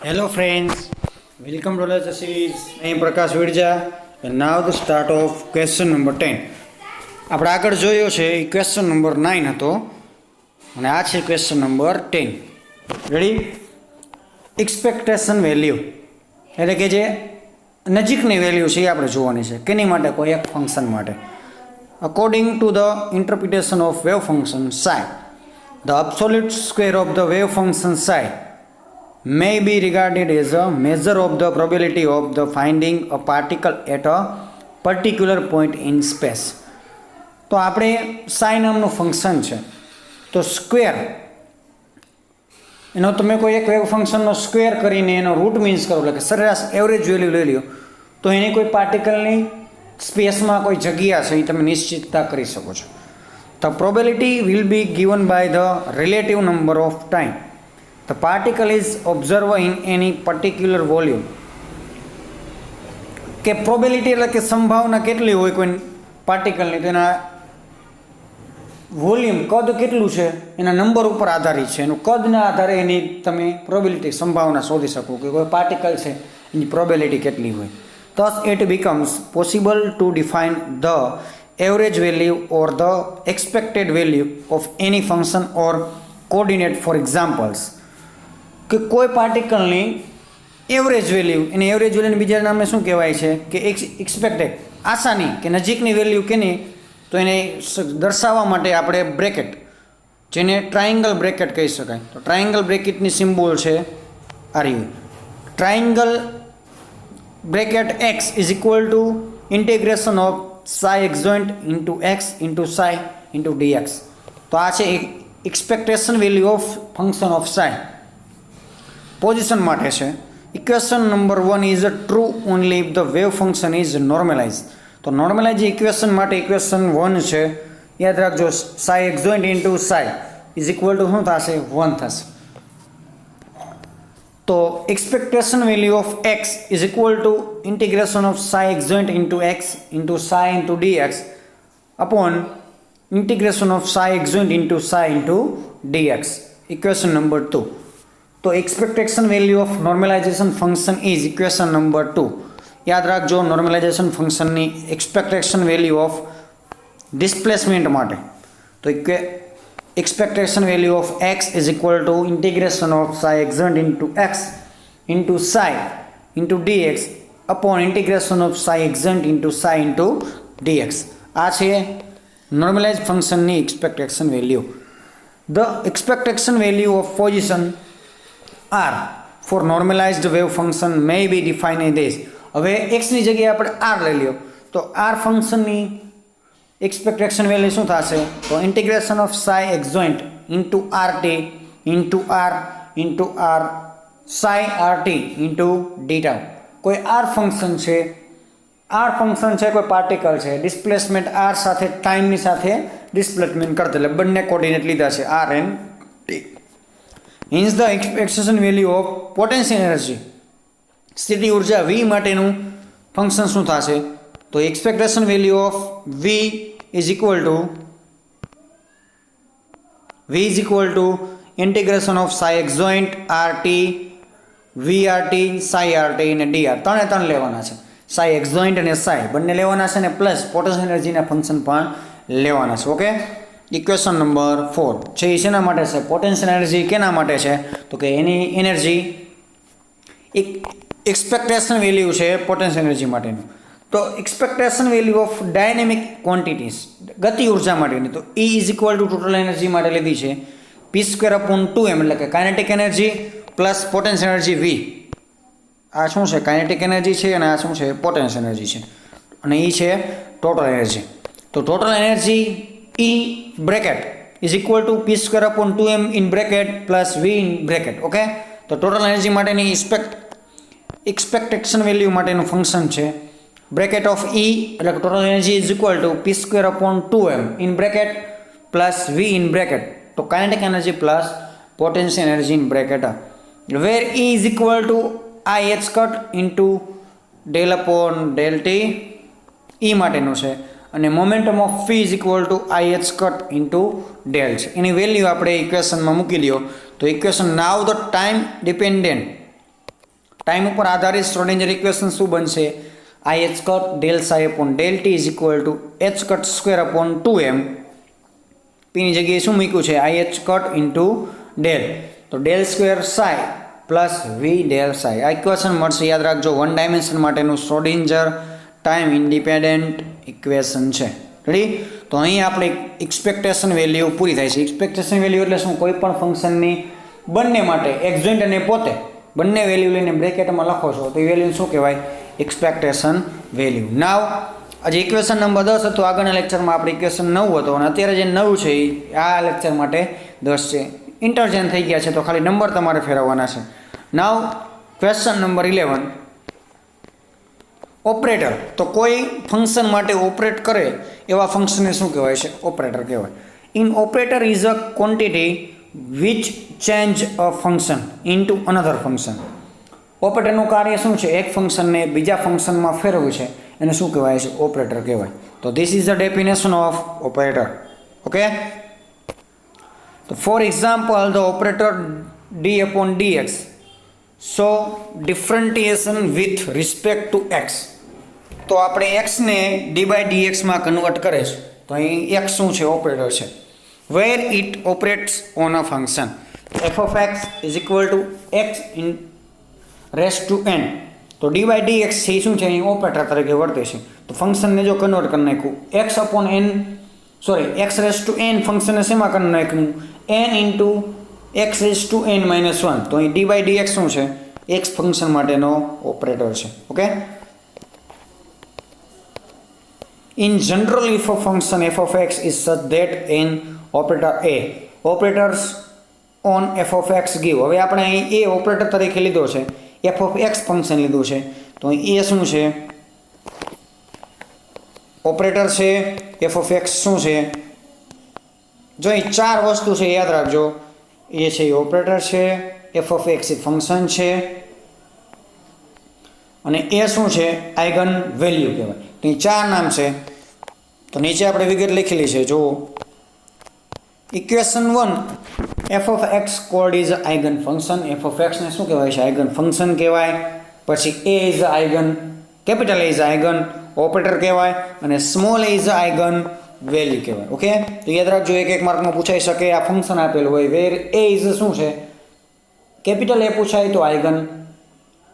Hello friends, welcome to the series. I am Prakash Virja and now the start of question number 10. આપણે આગળ જોયો છે એ question number 9 હતો અને આ છે question number 10. Ready? Expectation value એટલે કે જે નજીકની વેલ્યુ છે એ આપણે જોવાની છે. કેની માટે? કોઈ એક ફંક્શન માટે. According to the interpretation of wave function psi, the absolute square of the wave function psi may be regarded as a measure of the probability of the finding a particle at a particular point in space. તો આપણે psi નામનું function છે તો square એનો તમે કોઈ એક wave ફંક્શનનો સ્ક્વેર કરીને એનો રૂટ મીન્સ કરો એટલે કે સરેરાશ એવરેજ વેલ્યુ લઈ લ્યો તો એની કોઈ પાર્ટિકલની સ્પેસમાં કોઈ જગ્યા છે એ તમે નિશ્ચિતતા કરી શકો છો. The probability will be given by the relative number of time the particle is observed in any particular volume. કે પ્રોબેબિલિટી એટલે કે સંભાવના કેટલી હોય કોઈ પાર્ટિકલની તો એના વોલ્યુમ કદ કેટલું છે એના નંબર ઉપર આધારિત છે. એનું કદના આધારે એની તમે પ્રોબેબિલિટી સંભાવના શોધી શકો કે કોઈ પાર્ટિકલ છે એની પ્રોબેબિલિટી કેટલી હોય. Thus it becomes possible to define the average value or the expected value of any function or coordinate. For examples, કે કોઈ પાર્ટિકલની એવરેજ વેલ્યુ, એની એવરેજ વેલ્યુને બીજા નામે શું કહેવાય છે કે એક્સપેક્ટેડ આશાની કે નજીકની વેલ્યુ કેની તો એને દર્શાવવા માટે આપણે બ્રેકેટ જેને ટ્રાયંગલ બ્રેકેટ કહી શકાય. તો ટ્રાયંગલ બ્રેકેટની સિમ્બોલ છે આ રહ્યું. Triangle bracket x is equal to integration of psi adjoint into x into psi into dx. તો આ છે expectation value of function of psi. Position માટે છે. Equation number 1 is true only if the wave function is normalise. તો normalise equation માટે equation 1 છે. યાદ રાખજો psi adjoint into psi is equal to શું થશે? 1 થશે. તો expectation value of x is equal to integration of psi adjoint into x into psi into dx upon integration of psi adjoint into psi into dx. Equation number 2. તો expectation value of normalisation function is equation number 2. યાદ રાખજો normalisation ફંક્શનની expectation value of displacement માટે તો expectation value of x is equal to integration of psi adjoint into x into psi into dx upon integration of psi adjoint into psi into dx. આ છે normalise ફંક્શનની expectation value. The expectation value of position r for normalised wave function may be defined in this. હવે એક્સની જગ્યાએ આપણે r લઈ લ્યો તો r ફંક્શનની એક્સપેક્ટેશન વેલ્યુ શું થશે? તો integration of psi adjoint into rt into r into r psi rt into dτ. કોઈ r ફંક્શન છે, કોઈ પાર્ટિકલ છે, ડિસ્પ્લેસમેન્ટ r સાથે ટાઈમની સાથે ડિસ્પ્લેસમેન્ટ કરતા એટલે બંને કોર્ડિનેટ લીધા છે r and t. Hence the expectation value of potential energy સ્થિતિ ઉર્જા v માટેનું ફંક્શન શું થશે? તો expectation value of v is equal to integration of psi adjoint rt vrt psi rt અને dr. ત્રણે લેવાના છે. psi એક્સોઇન્ટ અને psi બંને લેવાના છે અને પ્લસ પોટેન્શિયલ એનર્જીના ફંક્શન પણ લેવાના છે. ઓકે. ઇક્વેશન નંબર 4 છે એ શેના માટે છે? પોટેન્શિયલ એનર્જી કેના માટે છે? તો કે એની એનર્જી એક એક્સપેક્ટેશન વેલ્યુ છે પોટેન્શિયલ એનર્જી માટેનું. તો expectation value of dynamic quantities ગતિ ઉર્જા માટેની તો E is equal two total energy માટે લીધી છે p² અપોન 2m એટલે કે kinetic energy plus potential energy v. આ શું છે? કાઇનેટિક એનર્જી છે અને આ શું છે? પોટેન્શિયલ એનર્જી છે અને એ છે ટોટલ એનર્જી. તો total energy E bracket is equal to p² upon 2m in bracket plus v in bracket. Okay. તો ટોટલ એનર્જી માટેની એક્સપેક્ટેશન વેલ્યુ માટેનું ફંક્શન છે બ્રેકેટ ઓફ E એટલે total energy is equal to p² upon 2m in bracket plus v in bracket. તો kinetic energy plus potential energy in bracket where E is equal to i h cut into del upon del t E માટેનું છે અને momentum of v is equal to i h cut into del છે. એની value આપણે ઇક્વેશનમાં મૂકી દો તો equation now the time dependent time ઉપર આધારિત શ્રોડિંજર ઇક્વેશન શું બનશે? I h cut del psi upon del t is equal to h cut square upon 2m. પીની જગ્યાએ શું મૂક્યું છે? I h cut into del, તો del square psi plus v del Sai. આ ઇક્વેશન મળશે. યાદ રાખજો, વન ડાયમેન્શન માટેનું શ્રોડિંજર ટાઈમ ઇન્ડિપેન્ડન્ટ ઇક્વેશન છે. રેડી? તો અહીં આપણે એક્સપેક્ટેશન વેલ્યુ પૂરી થાય છે. એક્સપેક્ટેશન વેલ્યુ એટલે શું? કોઈ પણ ફંક્શનની બંને માટે એક્ઝેન્ટ અને પોતે બંને વેલ્યુ લઈને બ્રેકેટમાં લખો છો તો એ વેલ્યુ શું કહેવાય? Expectation value. નાવ આજે ઇક્વેશન નંબર 10 હતું. આગળના લેક્ચરમાં આપણે ઇક્વેશન 9 હતો અને અત્યારે જે 9 છે એ આ લેક્ચર માટે 10 છે. ઇન્ટરચેન્જ થઈ ગયા છે તો ખાલી નંબર તમારે ફેરવવાના છે. નાવ ક્વેશ્ચન નંબર 11. ઓપરેટર, તો કોઈ ફંક્શન માટે ઓપરેટ કરે એવા ફંક્શનને શું કહેવાય છે? ઓપરેટર કહેવાય. An operator is a quantity which change a function into another function. ઓપરેટરનું કાર્ય શું છે? એક ફંક્શનને બીજા ફંક્શનમાં ફેરવવું છે એને શું કહેવાય છે? ઓપરેટર કહેવાય. તો this is the definition of operator. Okay, તો for example the operator d upon dx so differentiation with respect to x. તો આપણે એક્સને ડી બાય ડીએક્સમાં કન્વર્ટ કરે છે તો અહીં એક્સ શું છે? ઓપરેટર છે. Where it operates on a function f of x is equal to x in raise to n. તો ડી બાય ડી એક્સ છે શું છે? અહીં ઓપરેટર તરીકે વર્તે છે. તો ફંક્શનને જો કન્વર્ટ કરી નાખ્યું X upon N, sorry X raise to N ફંક્શનને શેમાં કરી નાખ્યું? N into X raise to N minus 1. તો અહીં ડી બાય ડી એક્સ શું છે? એક્સ ફંક્શન માટેનો ઓપરેટર છે. Okay, in general if a function f of x is such that an operator a operators on f of x give. હવે આપણે અહીં a ઓપરેટર તરીકે લીધો છે, f of x ફંક્શન લીધું છે તો અહીં a શું છે? ઓપરેટર છે. f of x શું છે? જો અહીં ચાર વસ્તુ છે યાદ રાખજો. એ છે ઓપરેટર છે, f of x A function છે અને એ શું છે? આઇગન વેલ્યુ કહેવાય. તો એ ચાર નામ છે. તો નીચે આપણે વિગત લખેલી છે. જો equation 1 f of x cold is eigen function. f of x ને શું કહેવાય છે? આઇગન ફંક્શન કહેવાય. પછી a is eigen, capital a is eigen operator કહેવાય અને small a is eigen value કહેવાય. ઓકે, તો યાદ રાખજો, એક એક માર્કમાં પૂછાઈ શકે. આ ફંક્શન આપેલું હોય વેર a ઇઝ શું છે? કેપિટલ a પૂછાય તો આઇગન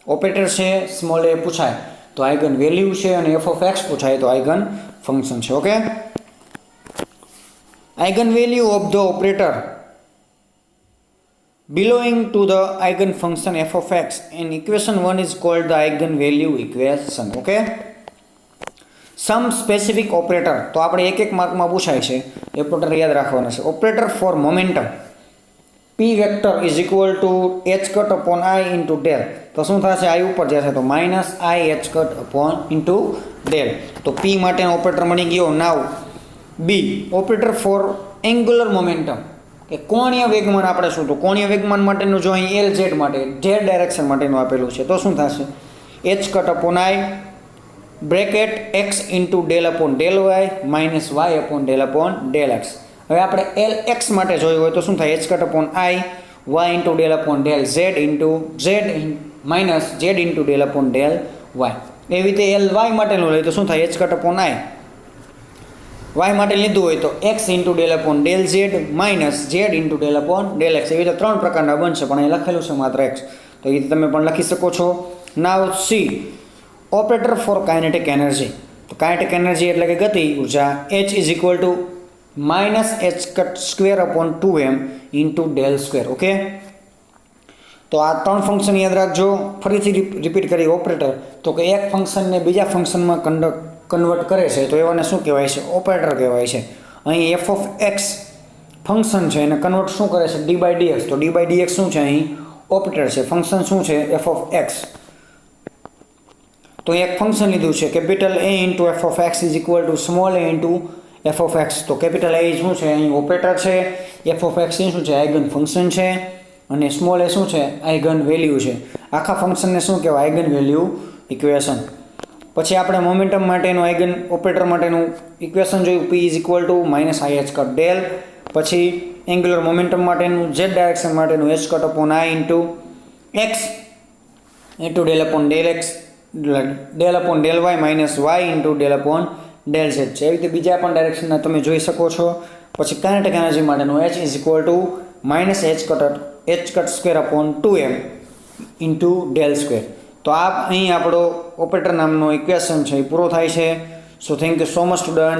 ઓપરેટર છે, સ્મોલ a પૂછાય તો આઇગન વેલ્યુ છે અને f of x પૂછાય તો આઇગન ફંક્શન છે. Okay, eigen value of the operator belonging to the eigen function f of x in equation 1 is called the eigen value equation. Okay, some specific operator, તો આપણે એક એક માર્કમાં પૂછાય છે operator યાદ રાખવાના છે. Operator for momentum p vector is equal to h cut upon i into del. તો શું થશે? i ઉપર જશે તો minus i h cut upon into del. તો p માટેનો ઓપરેટર મળી ગયો. Now b operator for angular momentum, કે કોણીય વેગમાન. આપણે શું? તો કોણીય વેગમાન માટેનું જો અહીં એલ ઝેડ માટે ઝેડ ડાયરેક્શન માટેનું આપેલું છે તો શું થશે? h cut upon i bracket x into del upon del Y minus Y upon del upon del X. હવે આપણે એલ એક્સ માટે જોયું હોય તો શું થાય? h cut upon i y into del upon del Z into Z minus Z into del upon del Y. એવી રીતે એલ વાય માટેનું લઈએ તો શું થાય? h cut upon i Y માટે લીધું હોય તો x into del upon del Z minus Z into del upon del X. એવી રીતે ત્રણ પ્રકારના બનશે પણ અહીં લખેલું છે માત્ર x, તો એ રીતે તમે પણ લખી શકો છો. Now C operator for kinetic energy. તો કાઇનેટિક એનર્જી એટલે કે ગતિ ઉર્જા h is equal to minus h cut square upon 2m into del square. Okay, તો આ ત્રણ ફંક્શન યાદ રાખજો. ફરીથી રિપીટ કરી. ઓપરેટર તો કે એક ફંક્શનને બીજા ફંક્શનમાં કન્વર્ટ કરે છે તો એવાને શું કહેવાય છે? ઓપરેટર કહેવાય છે. અહીં f of x ફંક્શન છે એને કન્વર્ટ શું કરે છે? D by D X. તો ડી બાય ડીએક્સ શું છે? અહીં ઓપરેટર છે. ફંક્શન શું છે? f of x. તો એક ફંક્શન લીધું છે capital a into f of x is equal two small a into f of x. તો કેપિટલ a શું છે? અહીં ઓપરેટર છે. f of x શું છે? આઇગન ફંક્શન છે અને સ્મોલ a શું છે? આઇગન વેલ્યુ છે. આખા ફંક્શનને શું કહેવાય? Eigen value equation. પછી આપણે મોમેન્ટમ માટેનું આઇગન ઓપરેટર માટેનું ઇક્વેશન જોયું. p is equal to minus i h cut del. પછી એંગ્યુલર મોમેન્ટમ માટેનું z ડાયરેક્શન માટેનું h cut upon i into x into del upon del x del upon del y minus y into del upon del z છે. એવી રીતે બીજા પણ ડાયરેક્શનના તમે જોઈ શકો છો. પછી કાઇનેટિક એનર્જી માટેનું h is equal to minus h cut square upon 2m into del square. તો આ અહીં આપણો ઓપરેટર નામનો ઇક્વેશન છે એ પૂરો થાય છે. So thank you so much student.